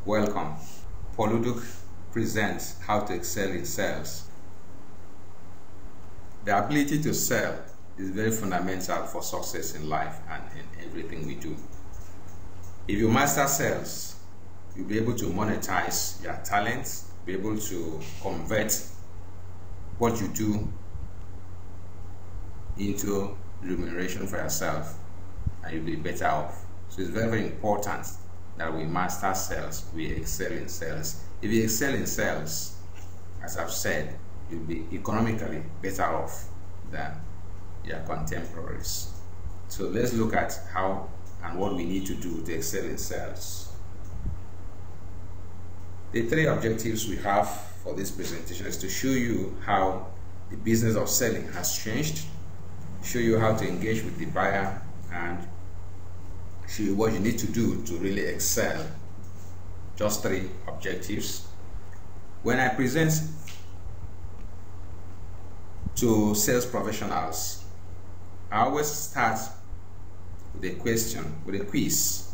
Welcome. Paul Uduk presents How to Excel in Sales. The ability to sell is very fundamental for success in life and in everything we do. If you master sales, you'll be able to monetize your talents, be able to convert what you do into remuneration for yourself, and you'll be better off. So it's very, very important that we master sales, we excel in sales. If you excel in sales, as I've said, you'll be economically better off than your contemporaries. So let's look at how and what we need to do to excel in sales. The three objectives we have for this presentation is to show you how the business of selling has changed, show you how to engage with the buyer, and show you what you need to do to really excel. Just three objectives. When I present to sales professionals, I always start with a question, with a quiz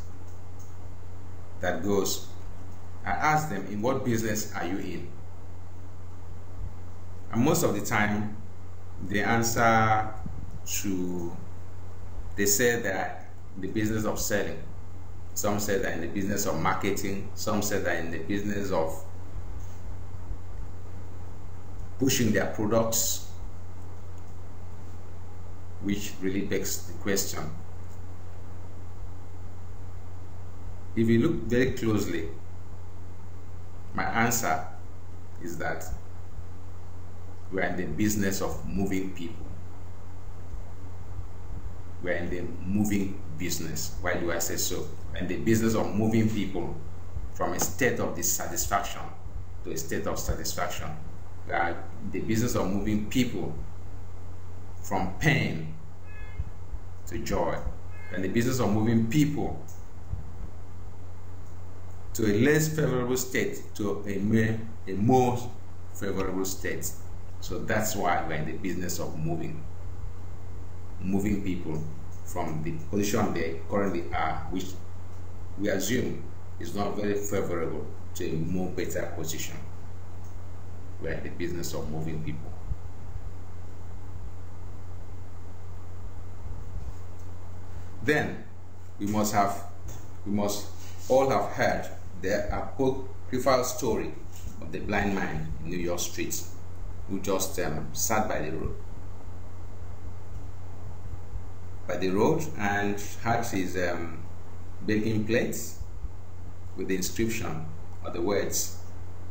that goes, I ask them, in what business are you in? And most of the time, the answer they say that in the business of selling. Some say that in the business of marketing. Some say that in the business of pushing their products, which really begs the question. If you look very closely, my answer is that we are in the business of moving people. We are in the moving business. Why do I say so? We're in the business of moving people from a state of dissatisfaction to a state of satisfaction. We are in the business of moving people from pain to joy. We're in the business of moving people to a less favorable state to a more favorable state. So that's why we're in the business of moving people from the position they currently are, which we assume is not very favorable, to a more better position. We're in the business of moving people. Then we must all have heard the apocryphal story of the blind man in New York streets who just sat by the road and had his baking plates with the inscription or the words,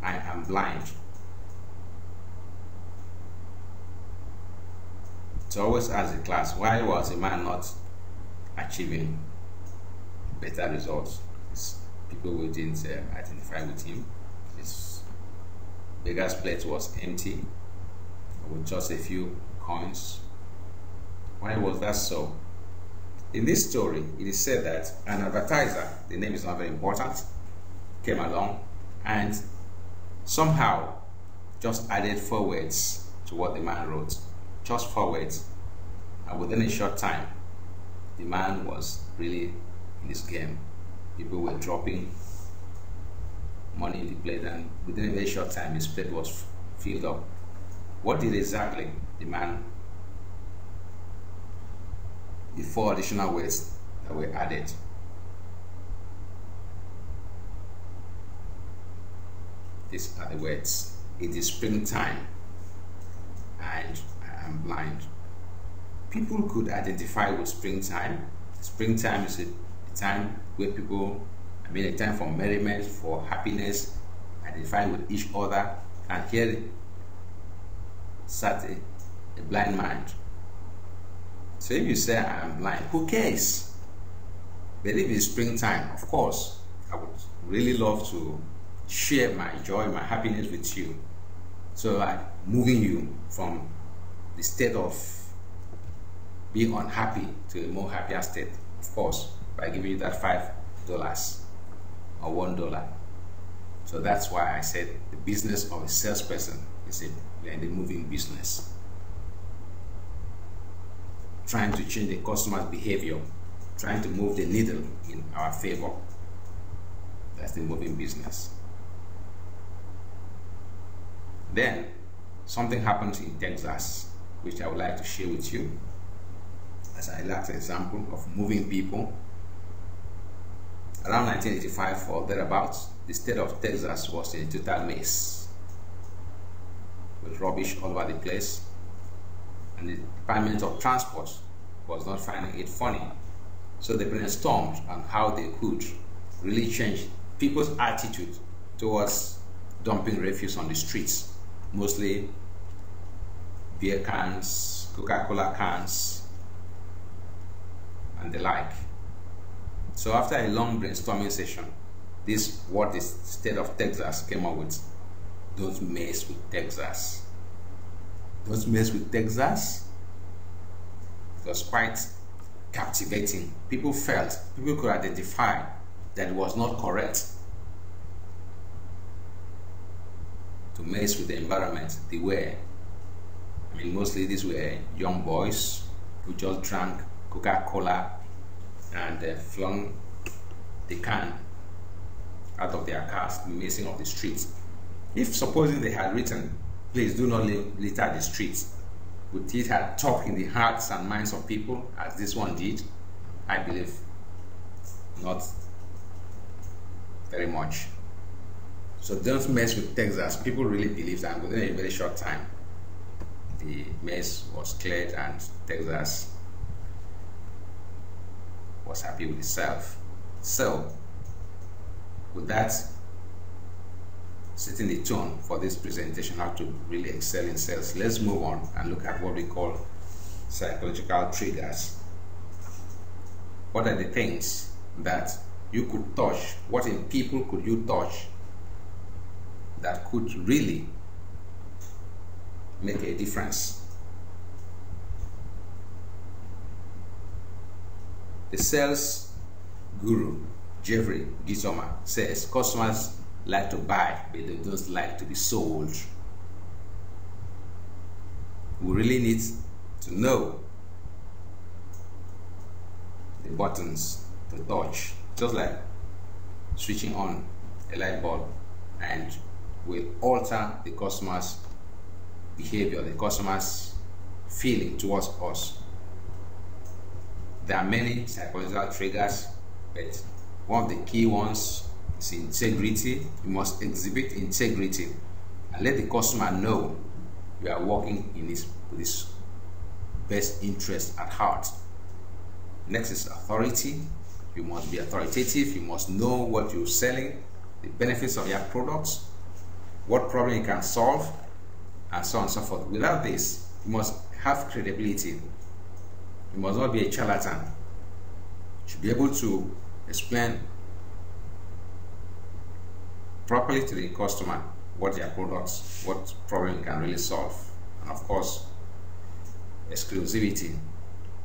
I am blind. So I always ask the class, why was the man not achieving better results? People didn't identify with him. His beggar's plate was empty with just a few coins. Why was that so? In this story, it is said that an advertiser, the name is not very important, came along and somehow just added 4 words to what the man wrote. Just 4 words. And within a short time, the man was really in his game. People were dropping money in the plate, and within a very short time, his plate was filled up. What did exactly the man, the 4 additional words that were added? These are the words. It is springtime and I am blind. People could identify with springtime. Springtime is a time where people, a time for merriment, for happiness, identify with each other. And here sat a blind man. So if you say I am blind, who cares? But if it's springtime, of course, I would really love to share my joy, my happiness with you. So I'm moving you from the state of being unhappy to a more happier state, of course, by giving you that $5 or $1. So that's why I said the business of a salesperson is we're in the moving business. Trying to change the customer's behavior, trying to move the needle in our favor. That's the moving business. Then something happened in Texas, which I would like to share with you as a last example of moving people. Around 1985 or thereabouts, the state of Texas was in a total mess with rubbish all over the place, and the Department of Transport was not finding it funny. So they brainstormed on how they could really change people's attitude towards dumping refuse on the streets, mostly beer cans, Coca-Cola cans, and the like. So after a long brainstorming session, this is what the state of Texas came up with. Don't mess with Texas. Don't mess with Texas. It was quite captivating. People could identify that it was not correct to mess with the environment. They were, mostly these were young boys who just drank Coca-Cola and flung the can out of their cars, messing of the streets. If supposing they had written, please do not litter the streets, would it have talked in the hearts and minds of people as this one did? I believe not very much. So don't mess with Texas. People really believe that within a very short time the mess was cleared and Texas was happy with itself. So with that setting the tone for this presentation, how to really excel in sales, let's move on and look at what we call psychological triggers. What are the things that you could touch? What in people could you touch that could really make a difference? The sales guru Jeffrey Gitoma says customers like to buy, but they don't like to be sold. We really need to know the buttons to touch, just like switching on a light bulb, and will alter the customer's behavior, the customer's feeling towards us. There are many psychological triggers, but one of the key ones is integrity. You must exhibit integrity and let the customer know you are working in his best interest at heart. Next is authority. You must be authoritative. You must know what you're selling, the benefits of your products, what problem you can solve, and so on and so forth. Without this, you must have credibility. You must not be a charlatan. You should be able to explain properly to the customer what their products, what problem you can really solve. And of course, exclusivity.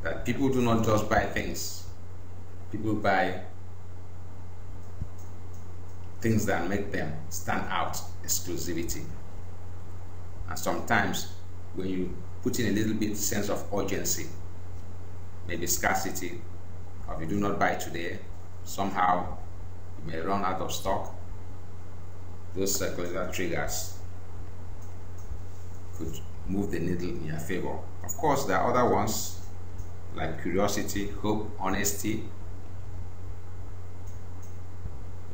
That people do not just buy things. People buy things that make them stand out. Exclusivity. And sometimes when you put in a little bit sense of urgency, maybe scarcity, or if you do not buy today, somehow you may run out of stock. Those psychological triggers could move the needle in your favor. Of course, there are other ones like curiosity, hope, honesty,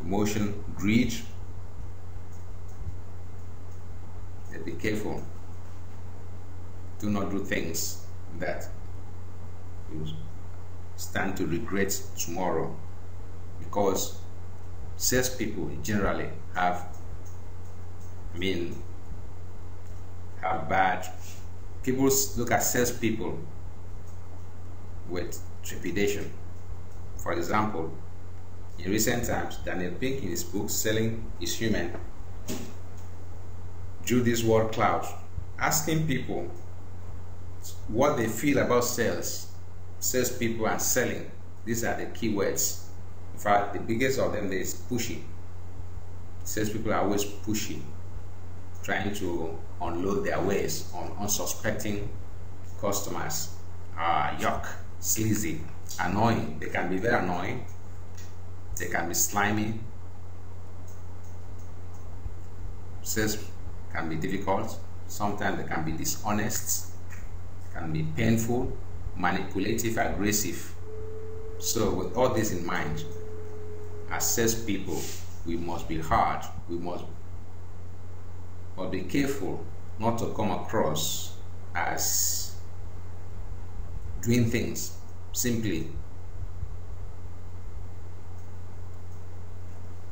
emotion, greed. But be careful. Do not do things that you stand to regret tomorrow, because salespeople generally have bad. People look at salespeople with trepidation. For example, in recent times, Daniel Pink in his book Selling is Human drew this word cloud, asking people what they feel about salespeople and selling. These are the key words. In fact, the biggest of them is pushy. Salespeople are always pushy, trying to unload their wares on unsuspecting customers. Yuck, sleazy, annoying. They can be very annoying. They can be slimy. Sales can be difficult. Sometimes they can be dishonest, can be painful, manipulative, aggressive. So with all this in mind, as salespeople, we must be hard. We must be careful not to come across as doing things simply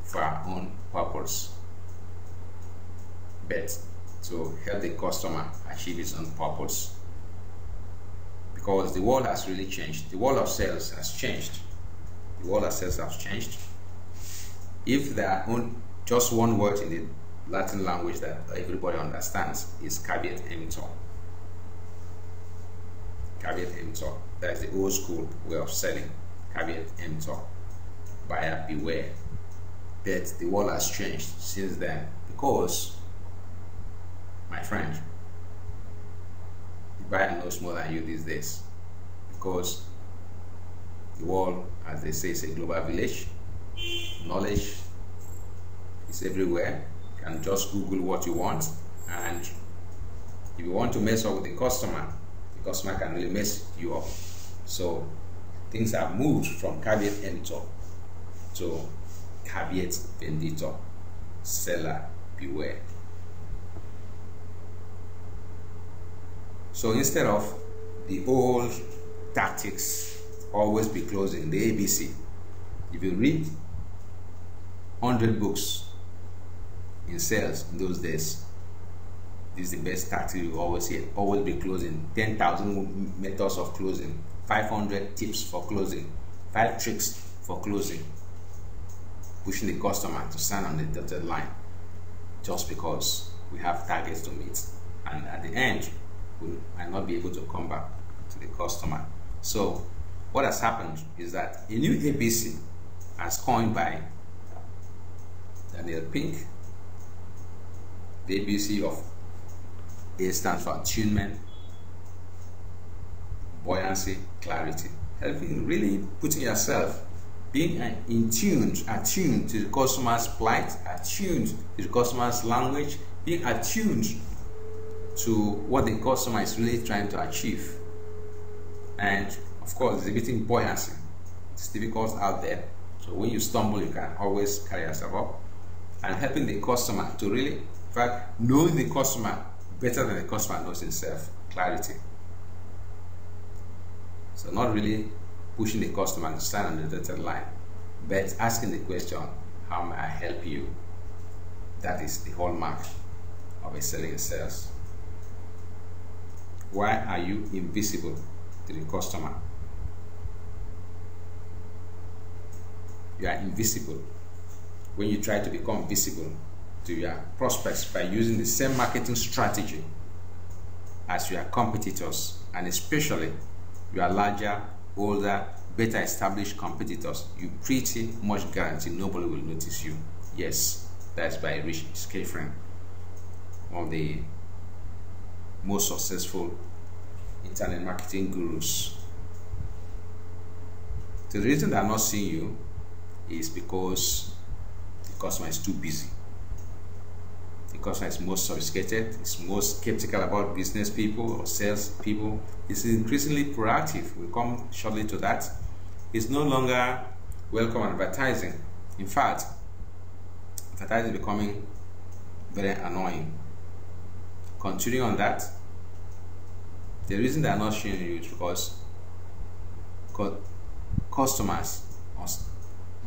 for our own purpose, but to help the customer achieve his own purpose. Because the world has really changed. The world of sales has changed. The world of sales has changed. If there are just one word in the Latin language that everybody understands, is caveat emptor. Caveat emptor. That is the old school way of selling. Caveat emptor. Buyer beware. But the world has changed since then, because, my friend, the buyer knows more than you these days, because the world, as they say, is a global village. Knowledge is everywhere. You can just Google what you want, and if you want to mess up with the customer can really mess you up. So things have moved from caveat emptor to caveat venditor. Seller beware. So instead of the old tactics, always be closing, the ABC, if you read 100 books in sales in those days, this is the best tactic you always hear. Always be closing. 10,000 methods of closing, 500 tips for closing, 5 tricks for closing, pushing the customer to sign on the dotted line just because we have targets to meet, and at the end we might not be able to come back to the customer. So what has happened is that a new ABC, as coined by Daniel Pink, the ABC of A stands for attunement, buoyancy, clarity. Helping really putting yourself, being attuned to the customer's plight, attuned to the customer's language, being attuned to what the customer is really trying to achieve. And of course, exhibiting buoyancy. It's difficult out there. So when you stumble, you can always carry yourself up. And helping the customer to really, in fact, knowing the customer better than the customer knows himself. Clarity. So not really pushing the customer to stand on the dotted line, but asking the question, how may I help you? That is the hallmark of a selling sales. Why are you invisible to the customer? You are invisible when you try to become visible to your prospects by using the same marketing strategy as your competitors, and especially your larger, older, better established competitors. You pretty much guarantee nobody will notice you. Yes, that's by Rich Schafran, one of the most successful internet marketing gurus. The reason they're not seeing you is because the customer is too busy. The customer is most sophisticated, is most skeptical about business people or sales people. It's increasingly proactive. We'll come shortly to that. It's no longer welcome advertising. In fact, advertising is becoming very annoying. Continuing on that, the reason they are not showing you is because customers or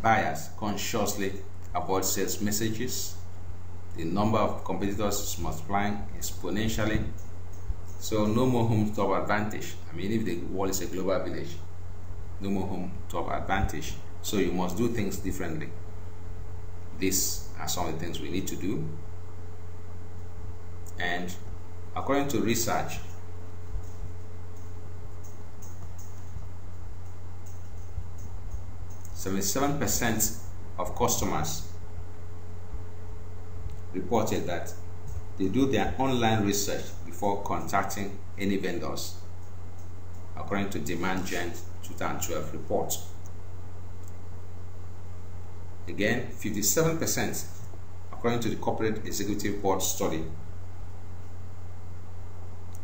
buyers consciously avoid sales messages. The number of competitors is multiplying exponentially. So no more home top advantage. I mean, if the world is a global village, no more home top advantage. So you must do things differently. These are some of the things we need to do. And according to research, %77% of customers reported that they do their online research before contacting any vendors, according to Demand Gen 2012 report. Again, 57% of according to the Corporate Executive Board study,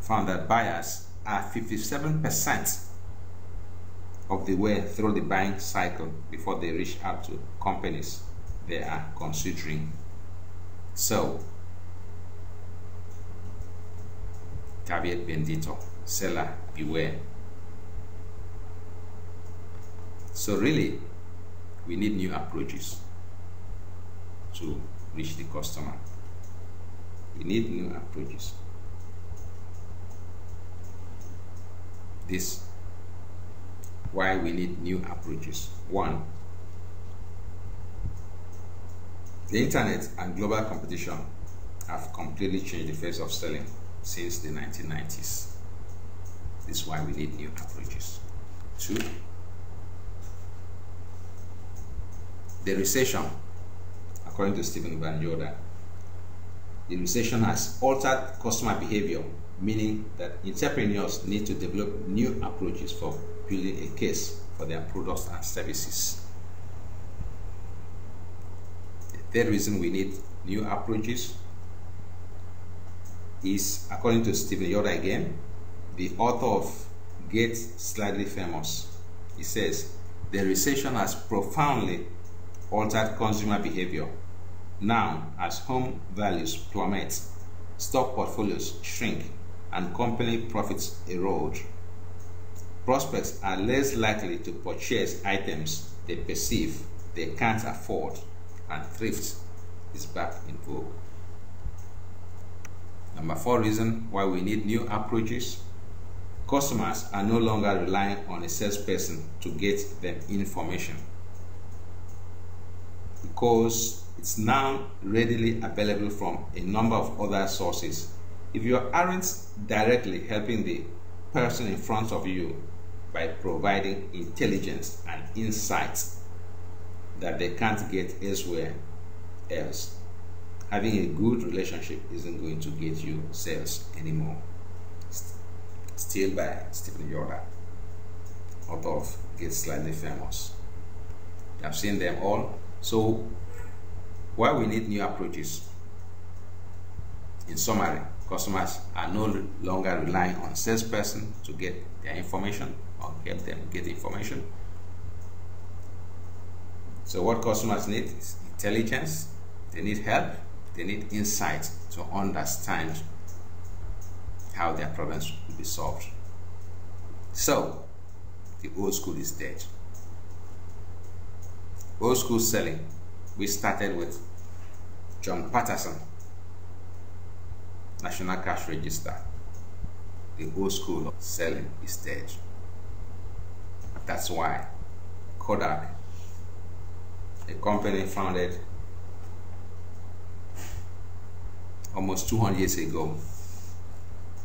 found that buyers are 57% of the way through the buying cycle before they reach out to companies they are considering. So, caveat bendito, seller beware. So really, we need new approaches to reach the customer. We need new approaches. This why we need new approaches. One, the internet and global competition have completely changed the face of selling since the 1990s. This is why we need new approaches. Two, the recession, according to Stephen Van Jordan, the recession has altered customer behavior, meaning that entrepreneurs need to develop new approaches for building a case for their products and services. The third reason we need new approaches is, according to Stephen Yoda again, the author of Get Slightly Famous. He says, the recession has profoundly altered consumer behavior. Now, as home values plummet, stock portfolios shrink, and company profits erode, prospects are less likely to purchase items they perceive they can't afford, and thrift is back in vogue. Number 4 reason why we need new approaches: customers are no longer relying on a salesperson to get them information, because it's now readily available from a number of other sources. If you aren't directly helping the person in front of you by providing intelligence and insights that they can't get elsewhere else, having a good relationship isn't going to get you sales anymore. Still by Stephen Yoda, author of Get Slightly Famous. You have seen them all. So, why we need new approaches? In summary, customers are no longer relying on a salesperson to get their information or help them get information. So what customers need is intelligence, they need help, they need insight to understand how their problems will be solved. So, the old school is dead. Old school selling, we started with John Patterson, National Cash Register. The old school of selling is dead. That's why Kodak, a company founded almost 200 years ago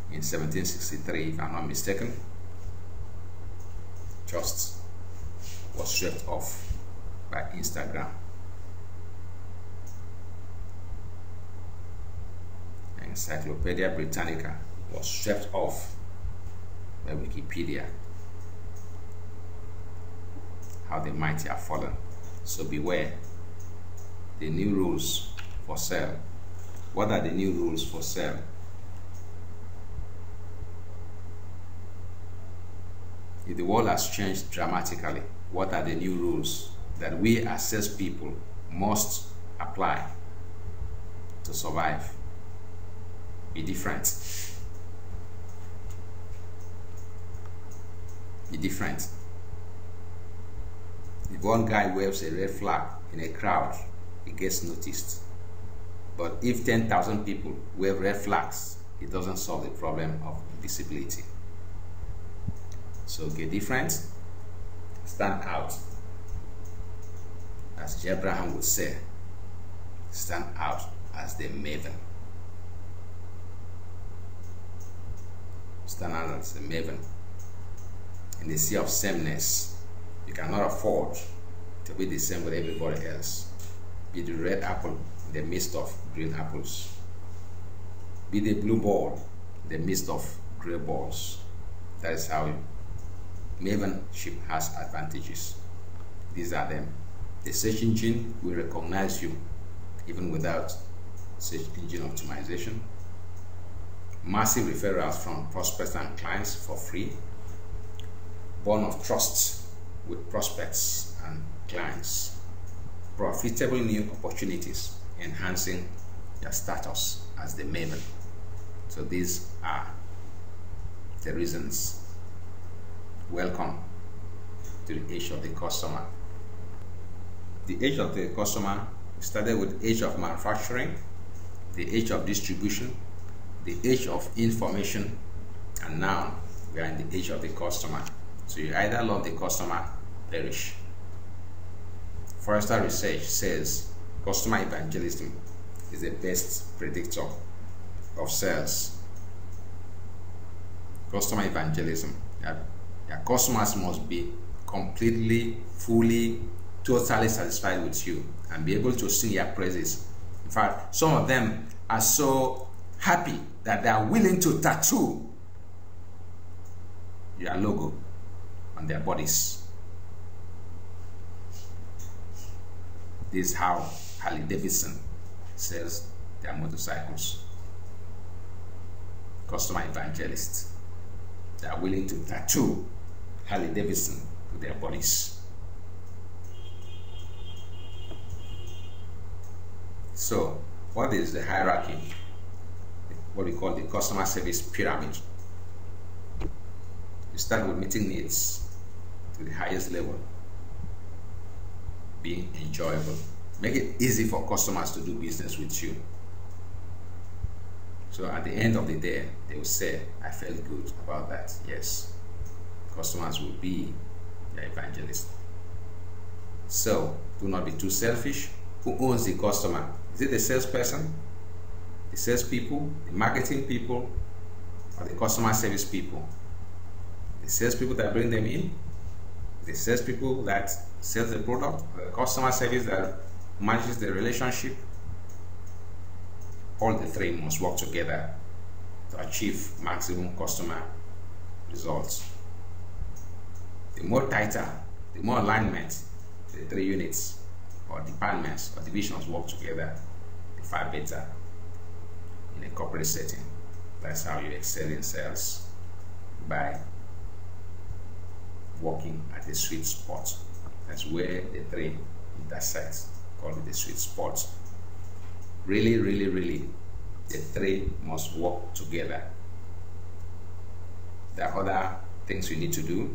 in 1763, if I'm not mistaken, just was swept off by Instagram. Encyclopedia Britannica was swept off by Wikipedia. How the mighty are fallen. So beware. The new rules for sale. What are the new rules for sale? If the world has changed dramatically, what are the new rules that we as salespeople must apply to survive? Be different. Be different. If one guy waves a red flag in a crowd, he gets noticed. But if 10,000 people wave red flags, it doesn't solve the problem of invisibility. So get different, stand out. As Abraham would say, stand out as the maven. Stand out as the maven. In the sea of sameness, you cannot afford to be the same with everybody else. Be the red apple in the midst of green apples. Be the blue ball in the midst of gray balls. That is how Mavenship has advantages. These are them. The search engine will recognize you even without search engine optimization. Massive referrals from prospects and clients for free. Bond of trust with prospects and clients. Profitable new opportunities, enhancing their status as the Maven. So these are the reasons. Welcome to the age of the customer. The age of the customer started with age of manufacturing, the age of distribution, the age of information, and now we are in the age of the customer. So you either love the customer, perish. Forrester research says customer evangelism is the best predictor of sales. Customer evangelism. Your customers must be completely, fully, totally satisfied with you and be able to sing your praises. In fact, some of them are so happy that they are willing to tattoo your logo on their bodies. This is how Harley Davidson sells their motorcycles. Customer evangelists. They are willing to tattoo Harley Davidson to their bodies. So, what is the hierarchy? What we call the customer service pyramid. You start with meeting needs to the highest level, being enjoyable. Make it easy for customers to do business with you. So at the end of the day, they will say, I felt good about that. Yes, customers will be your evangelist. So do not be too selfish. Who owns the customer? Is it the salesperson, the salespeople, the marketing people, or the customer service people? The salespeople that bring them in, the salespeople that sell the product, or the customer service that manages the relationship. All the three must work together to achieve maximum customer results. The more tighter, the more alignment the three units or departments or divisions work together, the far better in a corporate setting. That's how you excel in sales, by working at the sweet spot. That's where the three intersect, called it the sweet spot. Really, really, really, the three must work together. There are other things you need to do.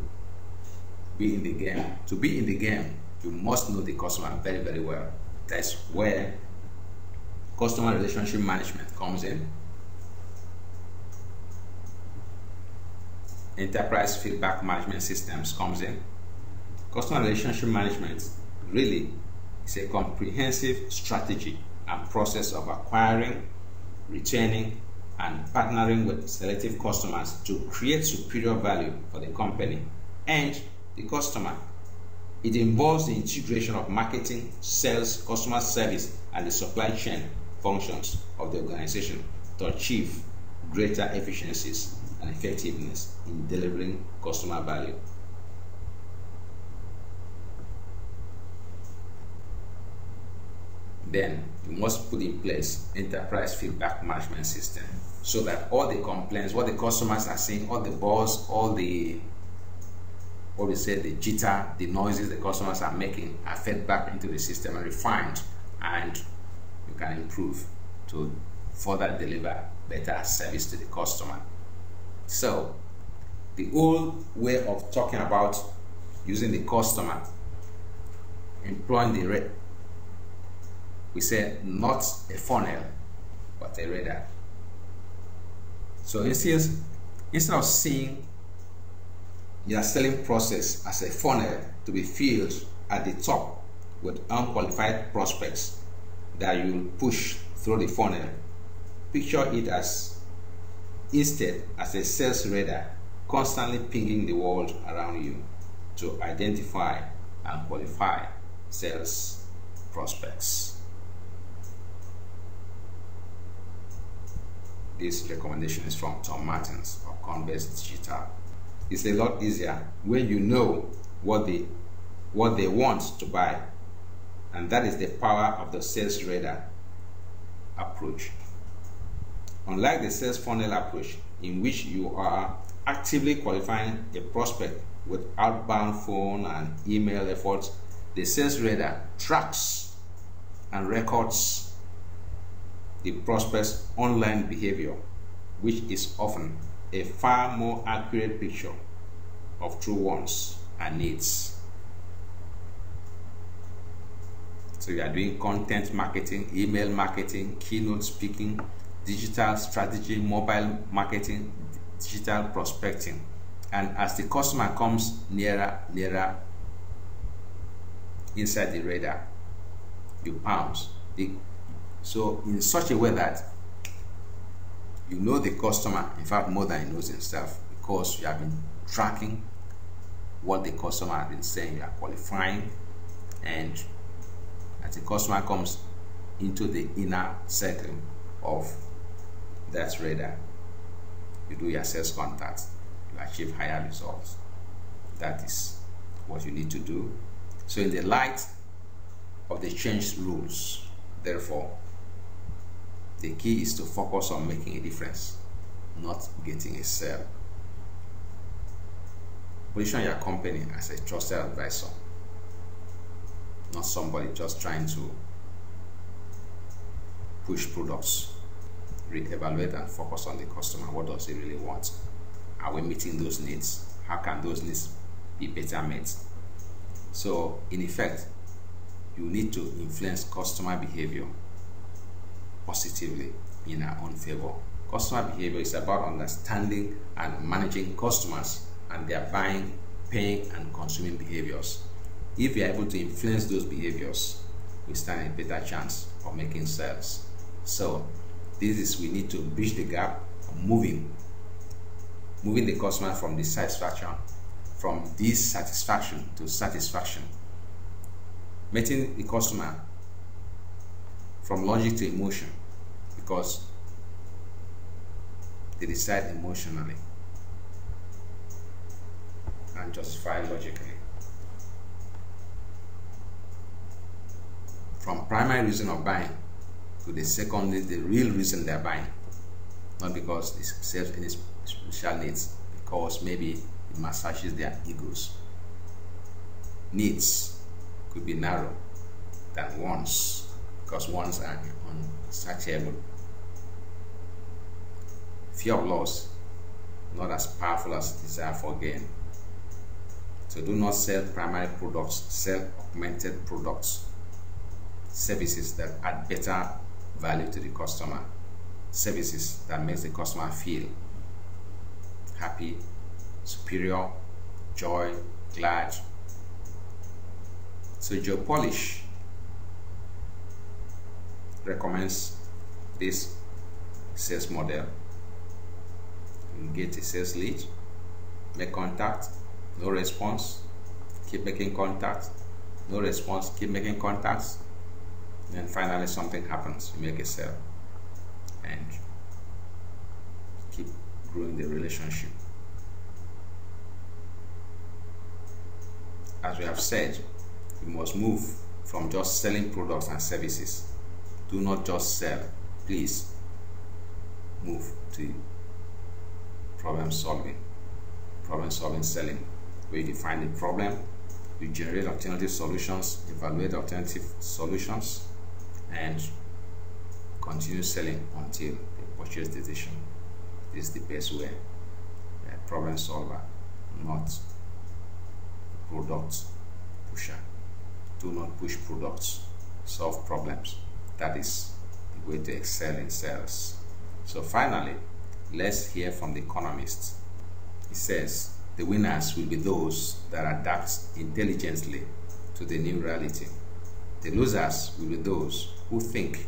Be in the game. To be in the game, you must know the customer very, very well. That's where customer relationship management comes in. Enterprise feedback management systems comes in. Customer relationship management really is a comprehensive strategy and process of acquiring, retaining, and partnering with selective customers to create superior value for the company and the customer. It involves the integration of marketing, sales, customer service, and the supply chain functions of the organization to achieve greater efficiencies and effectiveness in delivering customer value. Then you must put in place enterprise feedback management system so that all the complaints, what the customers are saying, all the buzz, all the, what we say, the jitter, the noises the customers are making are fed back into the system and refined, and you can improve to further deliver better service to the customer. So the old way of talking about using the customer, employing the rate, we say not a funnel but a radar. So instead of seeing your selling process as a funnel to be filled at the top with unqualified prospects that you push through the funnel, picture it as instead as a sales radar constantly pinging the world around you to identify and qualify sales prospects. This recommendation is from Tom Martins of Converse Digital. It's a lot easier when you know what they want to buy, and that is the power of the sales radar. approach. Unlike the sales funnel approach, in which you are actively qualifying a prospect with outbound phone and email efforts, the sales radar tracks and records the prospect's online behavior, which is often a far more accurate picture of true wants and needs. So you are doing content marketing, email marketing, keynote speaking, digital strategy, mobile marketing, digital prospecting. And as the customer comes nearer inside the radar, you pounce. So in such a way that you know the customer, in fact, more than he knows himself, because you have been tracking what the customer has been saying. You are qualifying, and as the customer comes into the inner circle of that radar, you do your sales contacts, you achieve higher results. That is what you need to do. So in the light of the changed rules, therefore, the key is to focus on making a difference, not getting a sale. Position your company as a trusted advisor, not somebody just trying to push products. Re-evaluate and focus on the customer. What does he really want? Are we meeting those needs? How can those needs be better met? So in effect, you need to influence customer behavior positively in our own favor. Customer behavior is about understanding and managing customers and their buying, paying, and consuming behaviors. If you are able to influence those behaviors, we stand a better chance of making sales. So this is, we need to bridge the gap, moving the customer from dissatisfaction, from dissatisfaction to satisfaction, meeting the customer from logic to emotion, because they decide emotionally and justify logically. From primary reason of buying to the secondary, the real reason they're buying, not because it serves any special needs, because maybe it massages their egos. Needs could be narrow than wants, because wants are unsatiable. Fear of loss, not as powerful as desire for gain. So do not sell primary products, sell augmented products, services that add better value to the customer, services that makes the customer feel happy, superior, joy, glad. So Joe Polish recommends this sales model. You get a sales lead, make contact, no response, keep making contact, no response, keep making contacts. Then finally something happens, you make a sale, and keep growing the relationship. As we have said, you must move from just selling products and services. Do not just sell. Please move to problem solving selling, where you define the problem, you generate alternative solutions, evaluate alternative solutions, and continue selling until the purchase decision. This is the best way. A problem solver, not a product pusher. Do not push products, solve problems. That is the way to excel in sales. So finally, let's hear from the economist. He says, the winners will be those that adapt intelligently to the new reality. The losers will be those who think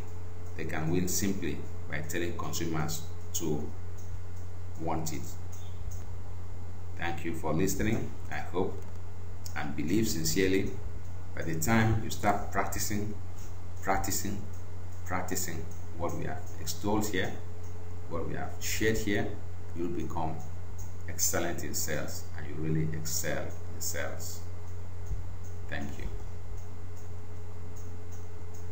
they can win simply by telling consumers to want it. Thank you for listening. I hope and believe sincerely, by the time you start practicing what we have extolled here, what we have shared here, you'll become excellent in sales, and you really excel in sales. Thank you.